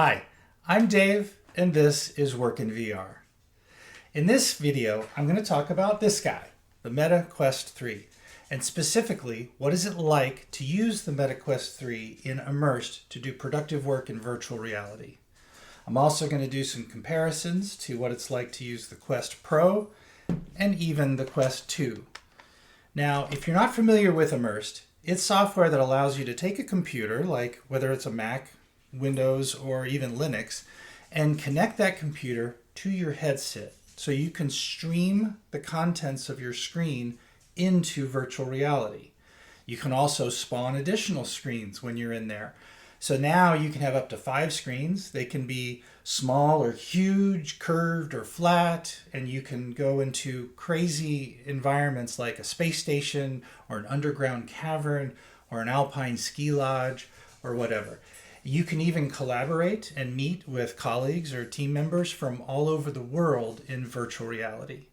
Hi, I'm Dave, and this is Work in VR. In this video, I'm going to talk about this guy, the Meta Quest 3, and specifically, what is it like to use the Meta Quest 3 in Immersed to do productive work in virtual reality. I'm also going to do some comparisons to what it's like to use the Quest Pro and even the Quest 2. Now, if you're not familiar with Immersed, it's software that allows you to take a computer, like whether it's a Mac, Windows, or even Linux, and connect that computer to your headset so you can stream the contents of your screen into virtual reality. You can also spawn additional screens when you're in there. So now you can have up to 5 screens. They can be small or huge, curved or flat, and you can go into crazy environments like a space station or an underground cavern or an alpine ski lodge or whatever. You can even collaborate and meet with colleagues or team members from all over the world in virtual reality.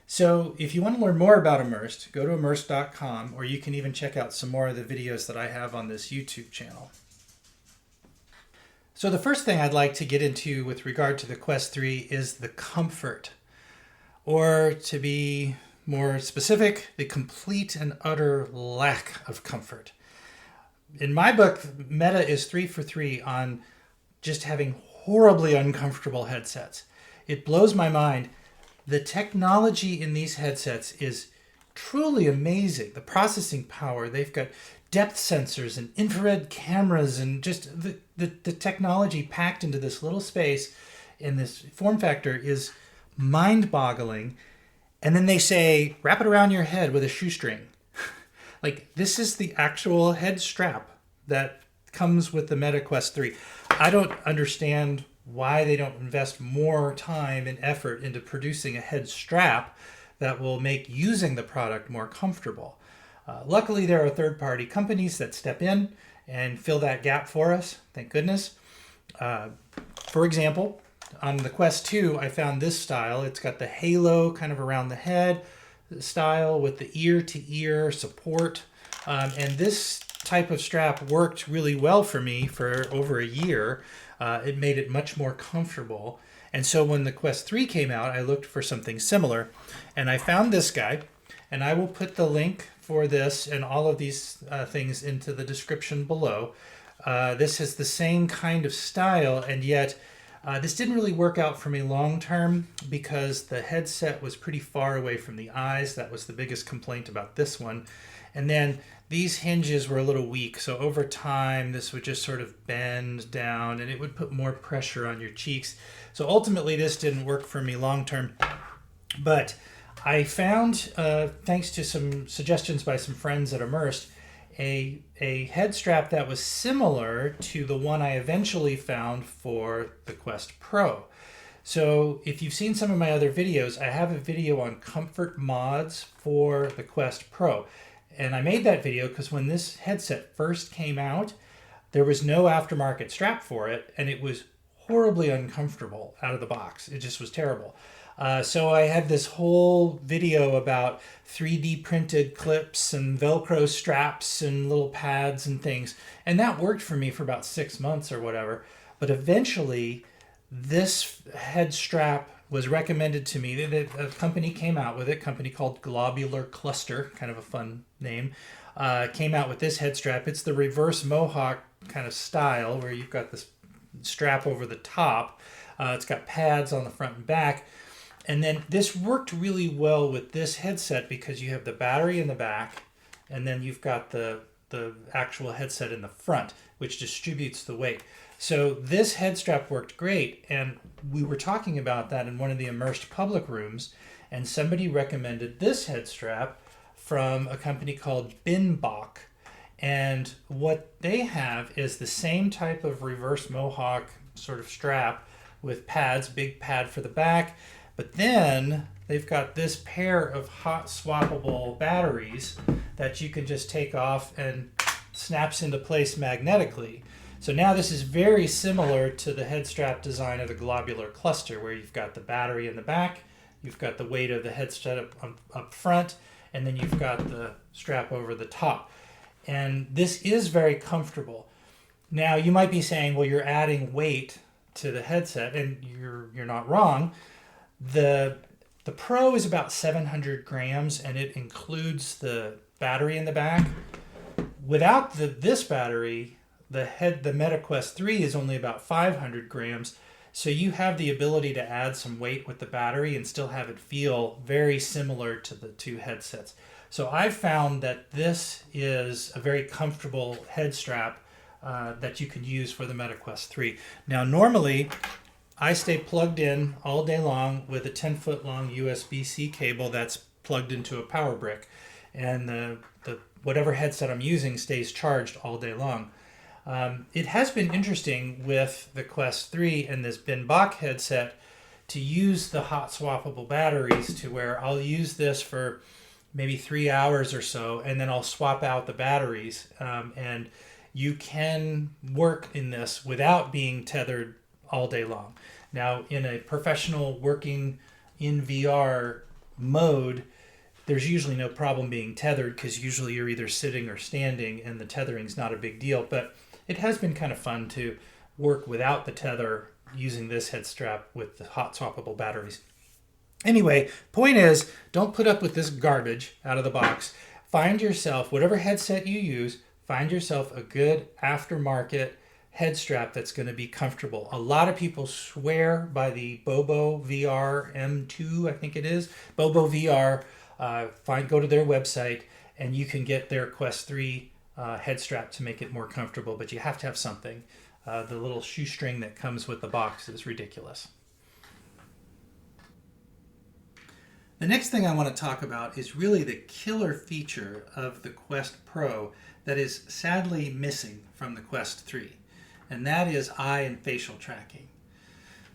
So if you want to learn more about Immersed, go to immersed.com, or you can even check out some more of the videos that I have on this YouTube channel. So the first thing I'd like to get into with regard to the Quest 3 is the comfort, or to be more specific, the complete and utter lack of comfort. In my book, Meta is 3 for 3 on just having horribly uncomfortable headsets. It blows my mind. The technology in these headsets is truly amazing. The processing power, they've got depth sensors and infrared cameras, and just the technology packed into this little space in this form factor is mind-boggling. And then they say, wrap it around your head with a shoestring. Like, this is the actual head strap that comes with the Meta Quest 3. I don't understand why they don't invest more time and effort into producing a head strap that will make using the product more comfortable. Luckily, there are third-party companies that step in and fill that gap for us, thank goodness. For example, on the Quest 2, I found this style. It's got the halo kind of around the head style with the ear-to-ear support. And this type of strap worked really well for me for over a year. It made it much more comfortable. And so when the Quest 3 came out, I looked for something similar, and I found this guy. And I will put the link for this and all of these things into the description below. This has the same kind of style, and yet this didn't really work out for me long term because the headset was pretty far away from the eyes. That was the biggest complaint about this one. And then these hinges were a little weak, so over time this would just sort of bend down and it would put more pressure on your cheeks. So ultimately this didn't work for me long term. But I found, thanks to some suggestions by some friends at Immersed, a head strap that was similar to the one I eventually found for the Quest Pro. So if you've seen some of my other videos, I have a video on comfort mods for the Quest Pro. And I made that video because when this headset first came out, there was no aftermarket strap for it, and it was horribly uncomfortable out of the box. It just was terrible. So I had this whole video about 3D printed clips and Velcro straps and little pads and things. And that worked for me for about 6 months or whatever. But eventually, this head strap was recommended to me. A company came out with it, a company called Globular Cluster, kind of a fun name, came out with this head strap. It's the reverse mohawk kind of style where you've got this strap over the top. It's got pads on the front and back. And then this worked really well with this headset because you have the battery in the back, and then you've got the actual headset in the front, which distributes the weight. So this head strap worked great, and we were talking about that in one of the Immersed public rooms, and somebody recommended this head strap from a company called Binbok. And what they have is the same type of reverse mohawk sort of strap with pads, big pad for the back. But then they've got this pair of hot swappable batteries that you can just take off and snaps into place magnetically. So now this is very similar to the head strap design of the Globular Cluster, where you've got the battery in the back, you've got the weight of the headset up front, and then you've got the strap over the top. And this is very comfortable. Now, you might be saying, well, you're adding weight to the headset, and you're not wrong. The Pro is about 700 grams, and it includes the battery in the back. Without this battery, the Meta Quest 3 is only about 500 grams. So you have the ability to add some weight with the battery and still have it feel very similar to the two headsets. So I've found that this is a very comfortable head strap that you can use for the Meta Quest 3. Now, normally, I stay plugged in all day long with a 10-foot long USB-C cable that's plugged into a power brick. And the whatever headset I'm using stays charged all day long. It has been interesting with the Quest 3 and this Binbok headset to use the hot swappable batteries to where I'll use this for maybe 3 hours or so, and then I'll swap out the batteries. And you can work in this without being tethered all day long. Now, in a professional working in VR mode, there's usually no problem being tethered because usually you're either sitting or standing and the tethering's not a big deal. But it has been kind of fun to work without the tether using this head strap with the hot swappable batteries. Anyway, point is, don't put up with this garbage out of the box. Find yourself, whatever headset you use, find yourself a good aftermarket head strap that's going to be comfortable. A lot of people swear by the Bobo VR M2, I think it is. Bobo VR, go to their website and you can get their Quest 3 head strap to make it more comfortable, but you have to have something. The little shoestring that comes with the box is ridiculous. The next thing I want to talk about is really the killer feature of the Quest Pro that is sadly missing from the Quest 3, and that is eye and facial tracking.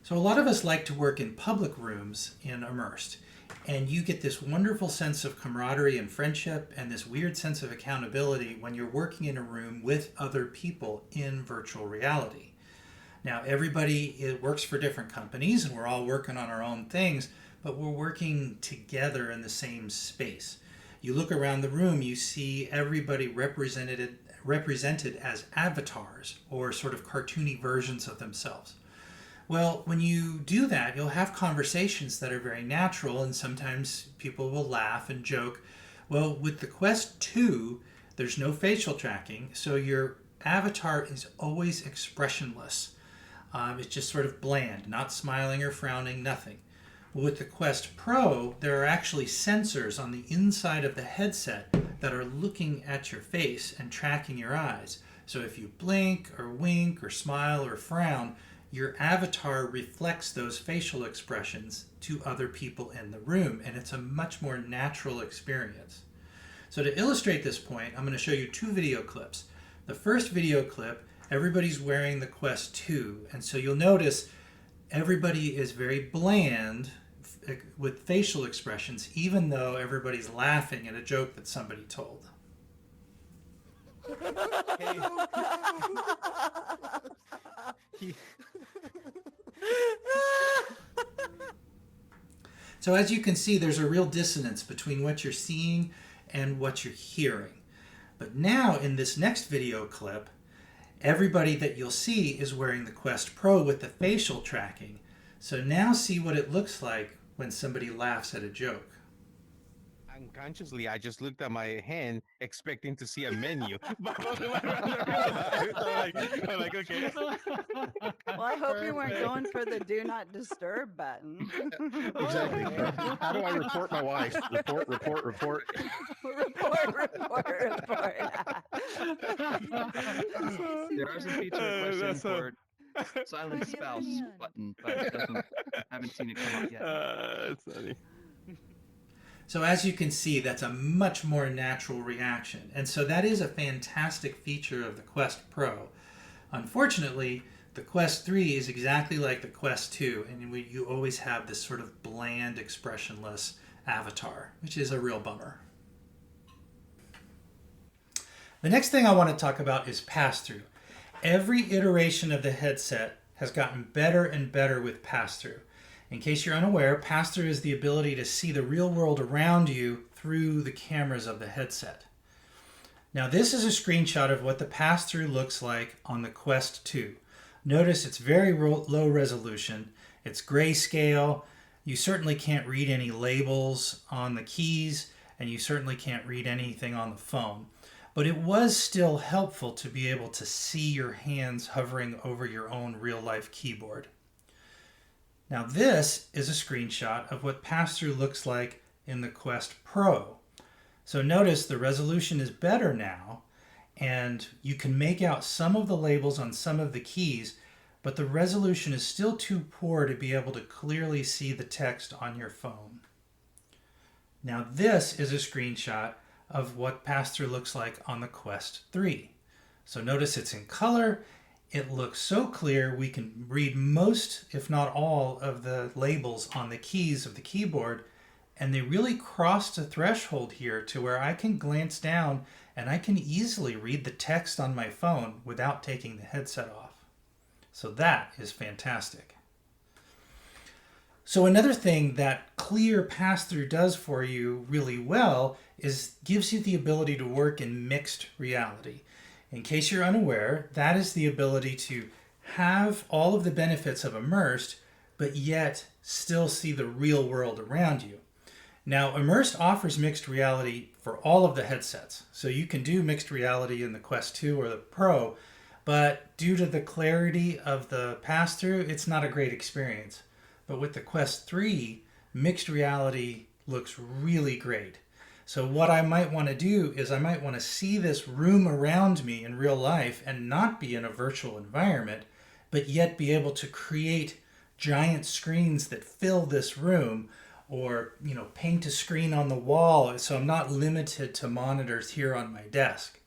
So a lot of us like to work in public rooms in Immersed, and you get this wonderful sense of camaraderie and friendship and this weird sense of accountability when you're working in a room with other people in virtual reality. Now, everybody works for different companies, and we're all working on our own things, but we're working together in the same space. You look around the room, you see everybody represented as avatars or sort of cartoony versions of themselves. Well, when you do that, you'll have conversations that are very natural, and sometimes people will laugh and joke. Well, with the Quest 2, there's no facial tracking, so your avatar is always expressionless. It's just sort of bland, not smiling or frowning, nothing. With the Quest Pro, there are actually sensors on the inside of the headset that are looking at your face and tracking your eyes. So if you blink or wink or smile or frown, your avatar reflects those facial expressions to other people in the room, and it's a much more natural experience. So to illustrate this point, I'm going to show you two video clips. The first video clip, everybody's wearing the Quest 2, and so you'll notice everybody is very bland with facial expressions, even though everybody's laughing at a joke that somebody told. So as you can see, there's a real dissonance between what you're seeing and what you're hearing. But now in this next video clip, everybody that you'll see is wearing the Quest Pro with the facial tracking. So now see what it looks like when somebody laughs at a joke. Unconsciously, I just looked at my hand expecting to see a menu. I'm like, okay. Well, I hope you weren't going for the do not disturb button. Exactly. How do I report my wife? Report. report. There is a feature question for silent spouse button, but I haven't seen it come up yet. That's funny. So as you can see, that's a much more natural reaction. And so that is a fantastic feature of the Quest Pro. Unfortunately, the Quest 3 is exactly like the Quest 2, and you always have this sort of bland, expressionless avatar, which is a real bummer. The next thing I want to talk about is pass-through. Every iteration of the headset has gotten better and better with pass-through. In case you're unaware, pass-through is the ability to see the real world around you through the cameras of the headset. Now this is a screenshot of what the pass-through looks like on the Quest 2. Notice it's very low resolution. It's grayscale. You certainly can't read any labels on the keys, and you certainly can't read anything on the phone. But it was still helpful to be able to see your hands hovering over your own real-life keyboard. Now this is a screenshot of what pass-through looks like in the Quest Pro. So notice the resolution is better now, and you can make out some of the labels on some of the keys, but the resolution is still too poor to be able to clearly see the text on your phone. Now this is a screenshot of what pass-through looks like on the Quest 3. So notice it's in color. It looks so clear we can read most, if not all, of the labels on the keys of the keyboard, and they really crossed a threshold here to where I can glance down and I can easily read the text on my phone without taking the headset off. So that is fantastic. So another thing that clear pass-through does for you really well is gives you the ability to work in mixed reality. In case you're unaware, that is the ability to have all of the benefits of Immersed, but yet still see the real world around you. Now, Immersed offers mixed reality for all of the headsets. So you can do mixed reality in the Quest 2 or the Pro, but due to the clarity of the pass-through, it's not a great experience. But with the Quest 3, mixed reality looks really great. So what I might want to do is I might want to see this room around me in real life and not be in a virtual environment, but yet be able to create giant screens that fill this room, or paint a screen on the wall so I'm not limited to monitors here on my desk.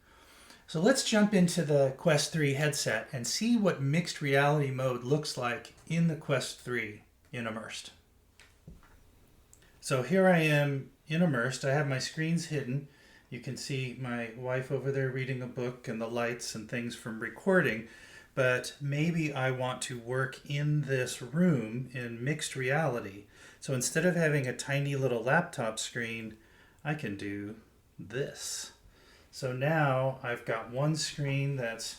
So let's jump into the Quest 3 headset and see what mixed reality mode looks like in the Quest 3 in Immersed. So here I am in Immersed. I have my screens hidden. You can see my wife over there reading a book and the lights and things from recording, but maybe I want to work in this room in mixed reality. So instead of having a tiny little laptop screen, I can do this. So now I've got one screen that's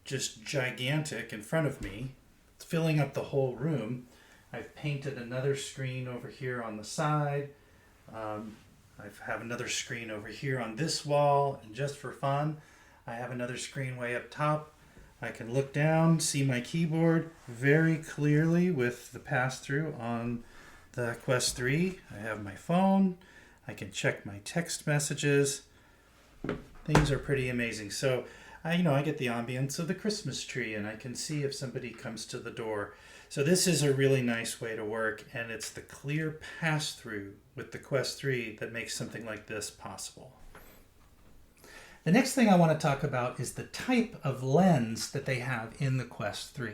just gigantic in front of me. It's filling up the whole room. I've painted another screen over here on the side. I have another screen over here on this wall, and just for fun, I have another screen way up top. I can look down, see my keyboard very clearly with the pass-through on the Quest 3. I have my phone. I can check my text messages. Things are pretty amazing. So, I get the ambience of the Christmas tree, and I can see if somebody comes to the door. So this is a really nice way to work, and it's the clear pass-through with the Quest 3 that makes something like this possible. The next thing I want to talk about is the type of lens that they have in the Quest 3.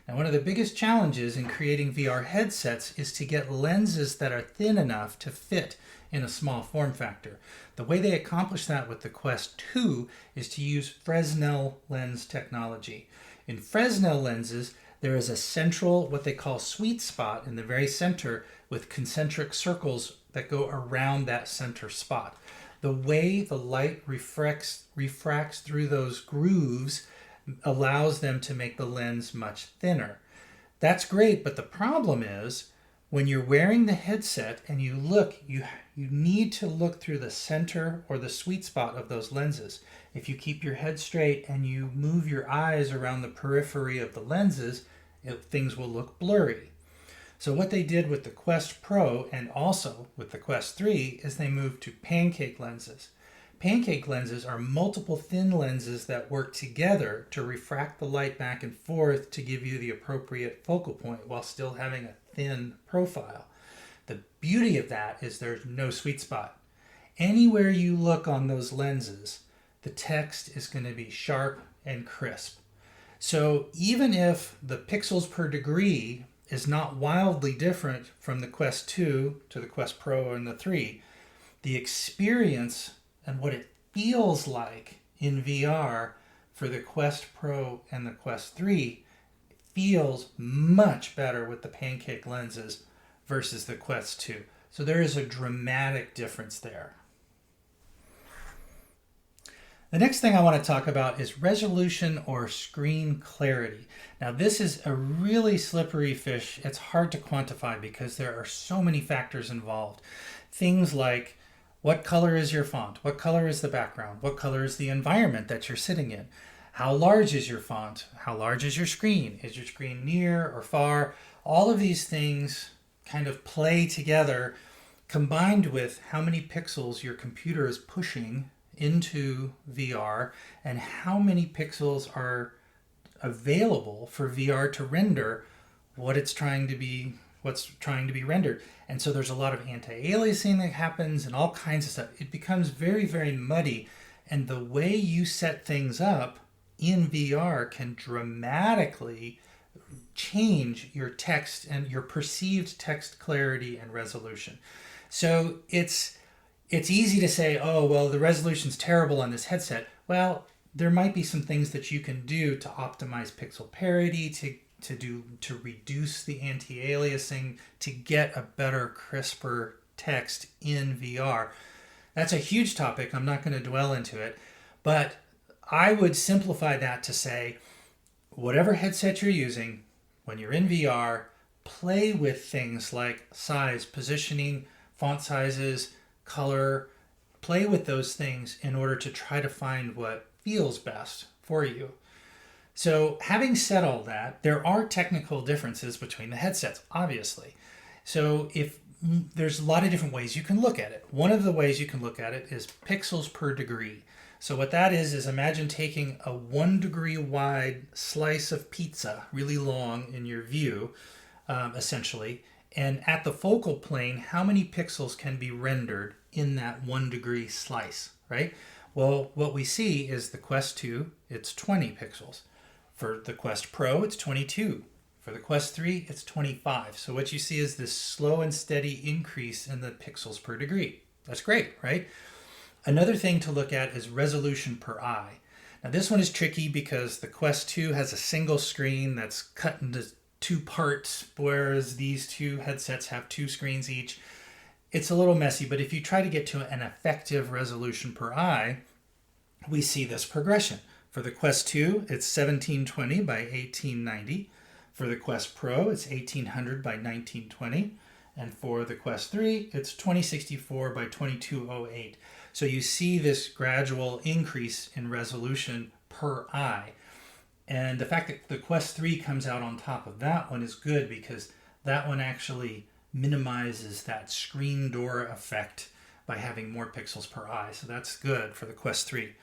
Now, one of the biggest challenges in creating VR headsets is to get lenses that are thin enough to fit in a small form factor. The way they accomplish that with the Quest 2 is to use Fresnel lens technology. In Fresnel lenses, there is a central, what they call sweet spot in the very center with concentric circles that go around that center spot. The way the light refracts through those grooves allows them to make the lens much thinner. That's great, but the problem is when you're wearing the headset and you look, you need to look through the center or the sweet spot of those lenses. If you keep your head straight and you move your eyes around the periphery of the lenses, things will look blurry. So what they did with the Quest Pro and also with the Quest 3 is they moved to Pancake lenses. Pancake lenses are multiple thin lenses that work together to refract the light back and forth to give you the appropriate focal point while still having a thin profile. The beauty of that is there's no sweet spot. Anywhere you look on those lenses, the text is going to be sharp and crisp. So even if the pixels per degree is not wildly different from the Quest 2 to the Quest Pro and the 3, the experience and what it feels like in VR for the Quest Pro and the Quest 3 feels much better with the Pancake lenses versus the Quest 2. So there is a dramatic difference there. The next thing I want to talk about is resolution or screen clarity. Now, this is a really slippery fish. It's hard to quantify because there are so many factors involved. Things like what color is your font? What color is the background? What color is the environment that you're sitting in? How large is your font? How large is your screen? Is your screen near or far? All of these things kind of play together, combined with how many pixels your computer is pushing into VR and how many pixels are available for VR to render what's trying to be rendered. And so there's a lot of anti-aliasing that happens and all kinds of stuff. It becomes very, very muddy, and the way you set things up in VR can dramatically change your text and your perceived text clarity and resolution. So it's easy to say, oh, well, the resolution's terrible on this headset. Well, there might be some things that you can do to optimize pixel parity, to reduce the anti-aliasing, to get a better, crisper text in VR. That's a huge topic. I'm not going to dwell into it, but I would simplify that to say, whatever headset you're using, when you're in VR, play with things like size, positioning, font sizes, color. Play with those things in order to try to find what feels best for you. So having said all that, there are technical differences between the headsets, obviously. So if there's a lot of different ways you can look at it. One of the ways you can look at it is pixels per degree. So what that is imagine taking a 1 degree wide slice of pizza, really long in your view, essentially, and at the focal plane, how many pixels can be rendered in that 1 degree slice, right? Well, what we see is the Quest 2, it's 20 pixels. For the Quest Pro, it's 22. For the Quest 3, it's 25. So what you see is this slow and steady increase in the pixels per degree. That's great, right? Another thing to look at is resolution per eye. Now this one is tricky because the Quest 2 has a single screen that's cut into 2 parts, whereas these two headsets have 2 screens each. It's a little messy, but if you try to get to an effective resolution per eye, we see this progression. For the Quest 2, it's 1720 by 1890. For the Quest Pro, it's 1800 by 1920. And for the Quest 3, it's 2064 by 2208. So you see this gradual increase in resolution per eye. And the fact that the Quest 3 comes out on top of that one is good because that one actually minimizes that screen door effect by having more pixels per eye. So that's good for the Quest 3.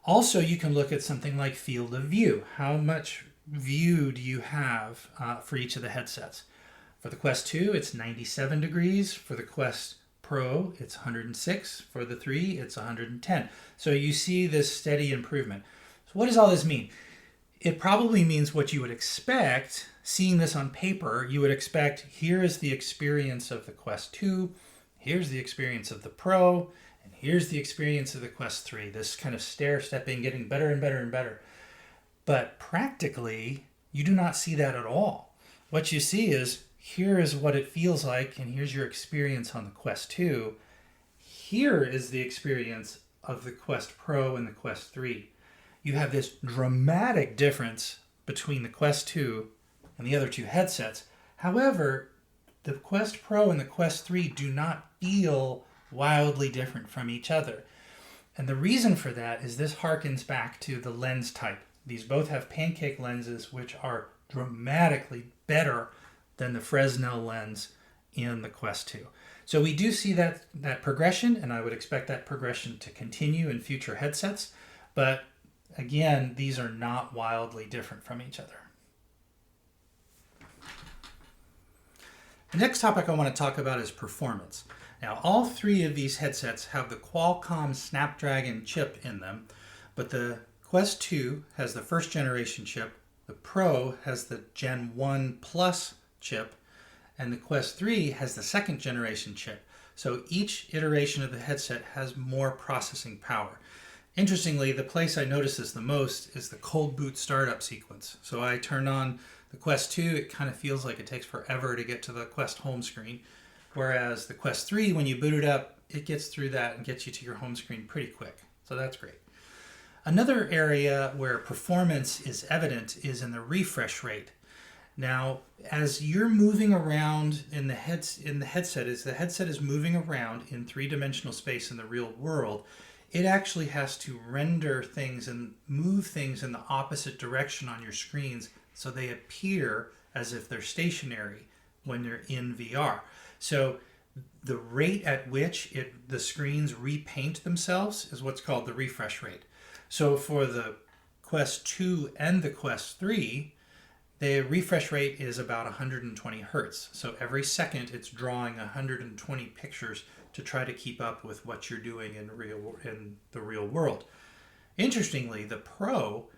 Also, you can look at something like field of view. How much view do you have for each of the headsets? For the Quest 2, it's 97 degrees. For the Quest Pro, it's 106. For the 3, it's 110. So you see this steady improvement. So what does all this mean? It probably means what you would expect. Seeing this on paper, you would expect, here is the experience of the Quest 2, here's the experience of the Pro, and here's the experience of the Quest 3. This kind of stair-stepping, getting better and better and better. But practically, you do not see that at all. What you see is, here is what it feels like, and here's your experience on the Quest 2. Here is the experience of the Quest Pro and the Quest 3. You have this dramatic difference between the Quest 2 and the other two headsets. However, the Quest Pro and the Quest 3 do not feel wildly different from each other. And the reason for that is this harkens back to the lens type. These both have Pancake lenses, which are dramatically better than the Fresnel lens in the Quest 2. So we do see that progression, and I would expect that progression to continue in future headsets. But again, these are not wildly different from each other. The next topic I want to talk about is performance. Now, all 3 of these headsets have the Qualcomm Snapdragon chip in them, but the Quest 2 has the first generation chip, the Pro has the Gen 1 Plus chip, and the Quest 3 has the second generation chip. So each iteration of the headset has more processing power. Interestingly, the place I notice this the most is the cold boot startup sequence. So I turn on the Quest 2, it kind of feels like it takes forever to get to the Quest home screen. Whereas the Quest 3, when you boot it up, it gets through that and gets you to your home screen pretty quick. So that's great. Another area where performance is evident is in the refresh rate. Now, as you're moving around in the headset, as the headset is moving around in three-dimensional space in the real world, it actually has to render things and move things in the opposite direction on your screens so they appear as if they're stationary when you're in VR. So the rate at which the screens repaint themselves is what's called the refresh rate. So for the Quest 2 and the Quest 3, the refresh rate is about 120 hertz. So every second it's drawing 120 pictures to try to keep up with what you're doing in the real world. Interestingly, the Pro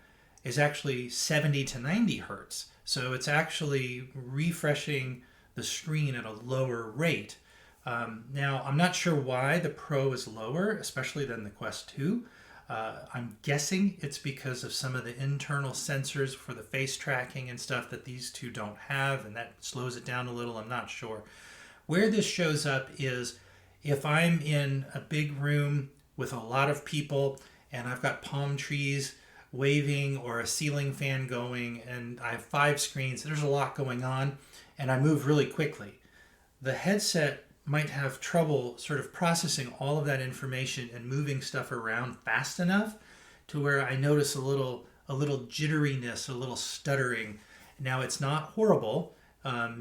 is actually 70 to 90 hertz. So it's actually refreshing the screen at a lower rate. Now, I'm not sure why the Pro is lower, especially than the Quest 2. I'm guessing it's because of some of the internal sensors for the face tracking and stuff that these two don't have, and that slows it down a little. I'm not sure. Where this shows up is if I'm in a big room with a lot of people and I've got palm trees waving or a ceiling fan going and I have 5 screens, there's a lot going on, and I move really quickly. The headset might have trouble sort of processing all of that information and moving stuff around fast enough to where I notice a little jitteriness, a little stuttering. Now, it's not horrible.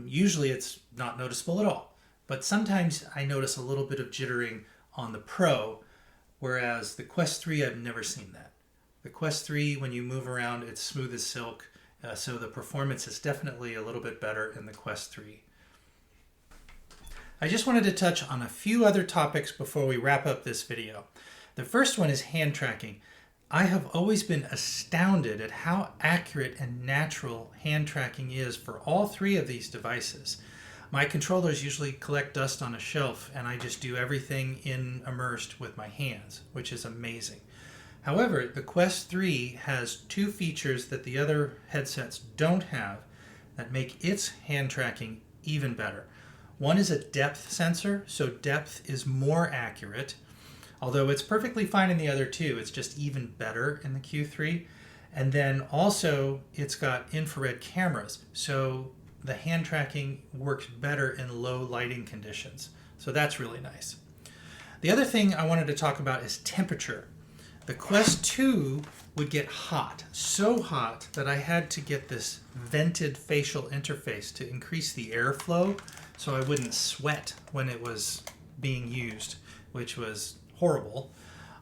Usually it's not noticeable at all. But sometimes I notice a little bit of jittering on the Pro, whereas the Quest 3, I've never seen that. The Quest 3, when you move around, it's smooth as silk. So the performance is definitely a little bit better in the Quest 3. I just wanted to touch on a few other topics before we wrap up this video. The first one is hand tracking. I have always been astounded at how accurate and natural hand tracking is for all 3 of these devices. My controllers usually collect dust on a shelf and I just do everything in Immersed with my hands, which is amazing. However, the Quest 3 has 2 features that the other headsets don't have that make its hand tracking even better. One is a depth sensor, so depth is more accurate, although it's perfectly fine in the other 2. It's just even better in the Q3. And then also it's got infrared cameras, so the hand tracking works better in low lighting conditions. So that's really nice. The other thing I wanted to talk about is temperature. The Quest 2 would get hot, so hot that I had to get this vented facial interface to increase the airflow so I wouldn't sweat when it was being used, which was horrible.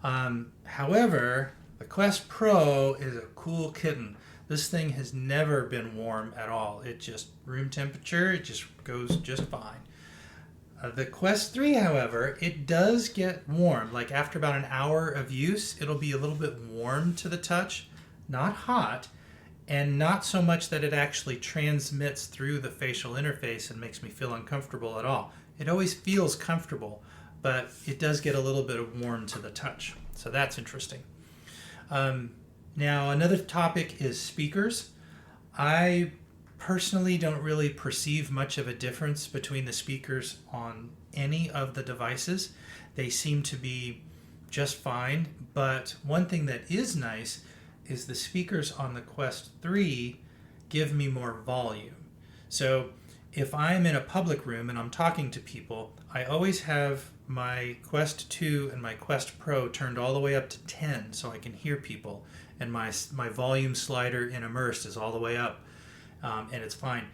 However, the Quest Pro is a cool kitten. This thing has never been warm at all. It just room temperature, it just goes just fine. The Quest 3, however, it does get warm. Like after about an hour of use, it'll be a little bit warm to the touch, not hot, and not so much that it actually transmits through the facial interface and makes me feel uncomfortable at all. It always feels comfortable, but it does get a little bit of warm to the touch. So that's interesting. Now, another topic is speakers. I personally don't really perceive much of a difference between the speakers on any of the devices. They seem to be just fine, but one thing that is nice is the speakers on the Quest 3 give me more volume. So if I'm in a public room and I'm talking to people, I always have my Quest 2 and my Quest Pro turned all the way up to 10 so I can hear people, and my volume slider in Immersed is all the way up, and it's fine.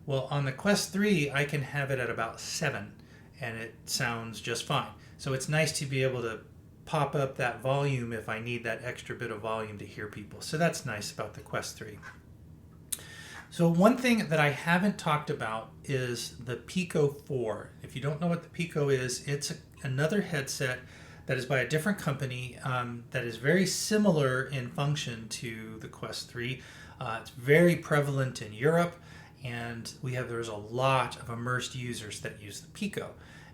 Well, on the Quest 3, I can have it at about 7 and it sounds just fine. So it's nice to be able to pop up that volume if I need that extra bit of volume to hear people. So that's nice about the Quest 3. So one thing that I haven't talked about is the Pico 4. If you don't know what the Pico is, it's another headset that is by a different company that is very similar in function to the Quest 3. It's very prevalent in Europe, and there's a lot of Immersed users that use the Pico.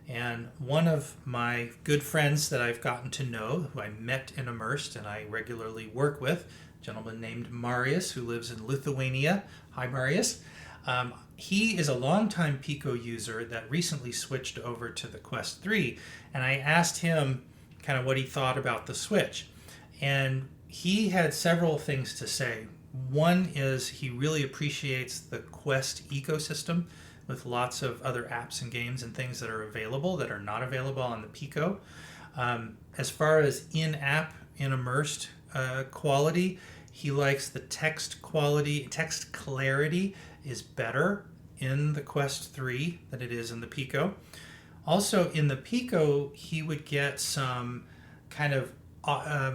And one of my good friends that I've gotten to know, who I met in Immersed and I regularly work with, a gentleman named Marius, who lives in Lithuania. Hi, Marius. He is a longtime Pico user that recently switched over to the Quest 3, and I asked him kind of what he thought about the switch. And he had several things to say. One is he really appreciates the Quest ecosystem with lots of other apps and games and things that are available that are not available on the Pico. As far as in-app, in immersed quality, he likes the text quality, text clarity is better in the Quest 3 than it is in the Pico. Also, in the Pico, he would get some kind of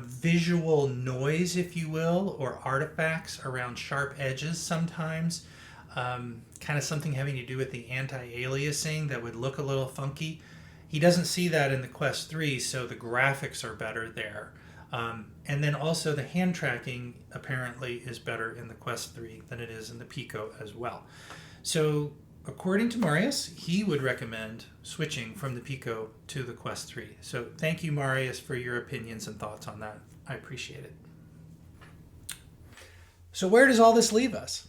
visual noise, if you will, or artifacts around sharp edges sometimes. Kind of something having to do with the anti-aliasing that would look a little funky. He doesn't see that in the Quest 3, so the graphics are better there. And then also the hand tracking apparently is better in the Quest 3 than it is in the Pico as well. So according to Marius, he would recommend switching from the Pico to the Quest 3. So thank you, Marius, for your opinions and thoughts on that. I appreciate it. So where does all this leave us?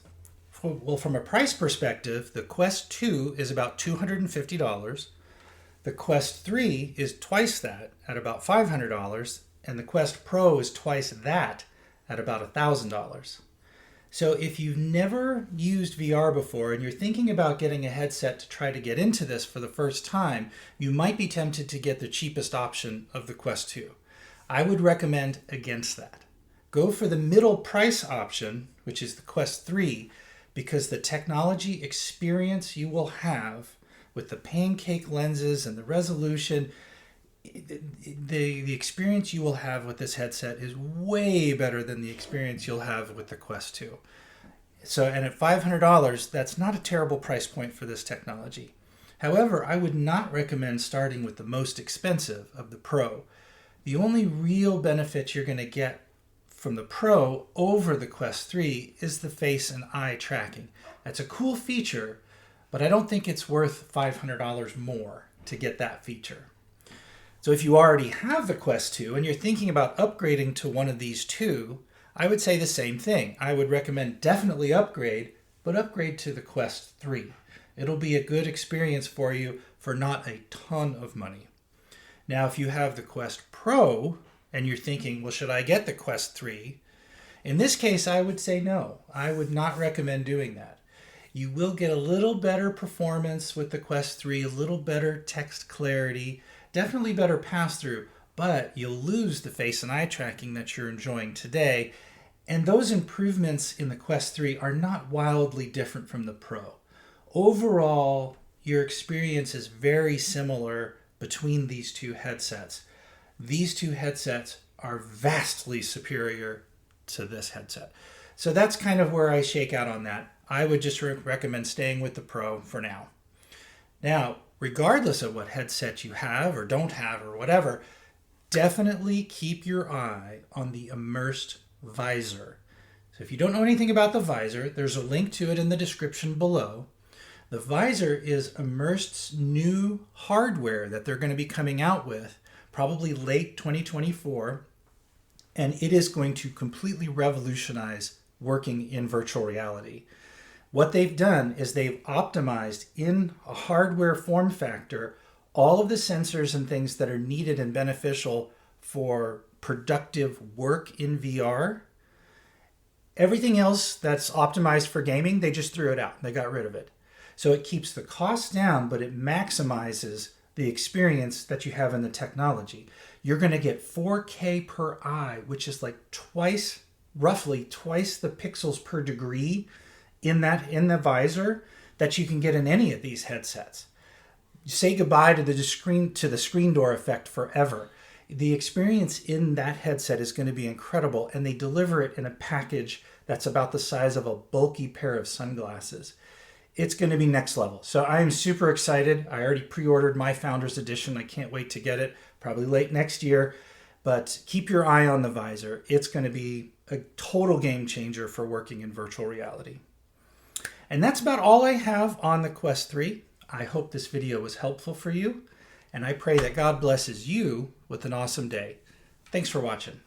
Well, from a price perspective, the Quest 2 is about $250. The Quest 3 is twice that at about $500, and the Quest Pro is twice that at about $1,000. So if you've never used VR before and you're thinking about getting a headset to try to get into this for the first time, you might be tempted to get the cheapest option of the Quest 2. I would recommend against that. Go for the middle price option, which is the Quest 3, because the technology experience you will have with the Pancake lenses and the resolution, the experience you will have with this headset is way better than the experience you'll have with the Quest 2. So, and at $500, that's not a terrible price point for this technology. However, I would not recommend starting with the most expensive of the Pro. The only real benefit you're going to get from the Pro over the Quest 3 is the face and eye tracking. That's a cool feature, but I don't think it's worth $500 more to get that feature. So if you already have the Quest 2 and you're thinking about upgrading to one of these two, I would say the same thing. I would recommend definitely upgrade, but upgrade to the Quest 3. It'll be a good experience for you for not a ton of money. Now, if you have the Quest Pro and you're thinking, well, should I get the Quest 3? In this case, I would say no. I would not recommend doing that. You will get a little better performance with the Quest 3, a little better text clarity, definitely better pass-through, but you'll lose the face and eye tracking that you're enjoying today. And those improvements in the Quest 3 are not wildly different from the Pro. Overall, your experience is very similar between these two headsets. These two headsets are vastly superior to this headset. So that's kind of where I shake out on that. I would just recommend staying with the Pro for now. Now, regardless of what headset you have or don't have or whatever, definitely keep your eye on the Immersed Visor. So if you don't know anything about the visor, there's a link to it in the description below. The visor is Immersed's new hardware that they're going to be coming out with, probably late 2024, and it is going to completely revolutionize working in virtual reality. What they've done is they've optimized in a hardware form factor all of the sensors and things that are needed and beneficial for productive work in VR. Everything else that's optimized for gaming, they just threw it out. They got rid of it. So it keeps the cost down, but it maximizes the experience that you have in the technology. You're going to get 4K per eye, which is like roughly twice the pixels per degree in the visor that you can get in any of these headsets. Say goodbye to the screen door effect forever. The experience in that headset is going to be incredible, and they deliver it in a package that's about the size of a bulky pair of sunglasses. It's going to be next level. So I am super excited. I already pre-ordered my Founders Edition. I can't wait to get it, probably late next year. But keep your eye on the visor. It's going to be a total game changer for working in virtual reality. And that's about all I have on the Quest 3. I hope this video was helpful for you, and I pray that God blesses you with an awesome day. Thanks for watching.